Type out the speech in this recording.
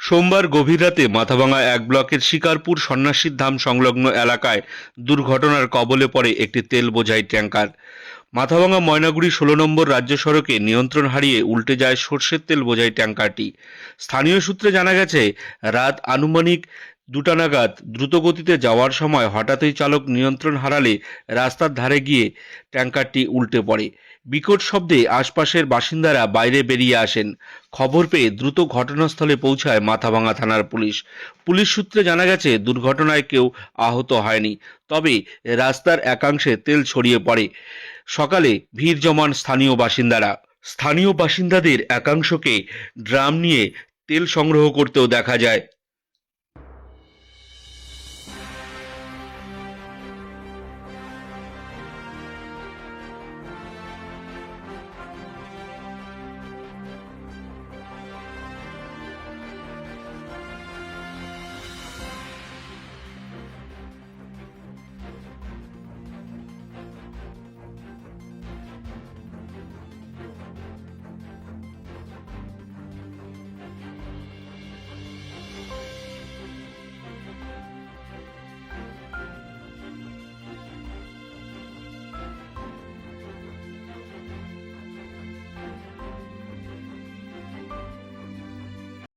সোমবার গভীর রাতে মাথাভাঙা এক ব্লকের শিকারপুর সন্ন্যাসীর ধাম সংলগ্ন এলাকায় দুর্ঘটনার কবলে পড়ে একটি তেল বোঝাই ট্যাঙ্কার। মাথাভাঙা ময়নাগুড়ি ১৬ নম্বর রাজ্য সড়কে নিয়ন্ত্রণ হারিয়ে উল্টে যায় সর্ষের তেল বোঝাই ট্যাঙ্কারটি। স্থানীয় সূত্রে জানা গেছে, রাত আনুমানিক ২টা নাগাদ দ্রুতগতিতে যাওয়ার সময় হঠাৎই চালক নিয়ন্ত্রণ হারালে রাস্তার ধারে গিয়ে ট্যাঙ্কারটি উল্টে পড়ে। বিকট শব্দে আশপাশের বাসিন্দারা বাইরে বেরিয়ে আসেন। খবর পেয়ে দ্রুত ঘটনাস্থলে পৌঁছায় মাথাভাঙা থানার পুলিশ। পুলিশ সূত্রে জানা গেছে, দুর্ঘটনায় কেউ আহত হয়নি, তবে রাস্তার একাংশে তেল ছড়িয়ে পড়ে। সকালে ভিড় জমান স্থানীয় বাসিন্দাদের একাংশকে ড্রাম নিয়ে তেল সংগ্রহ করতেও দেখা যায়।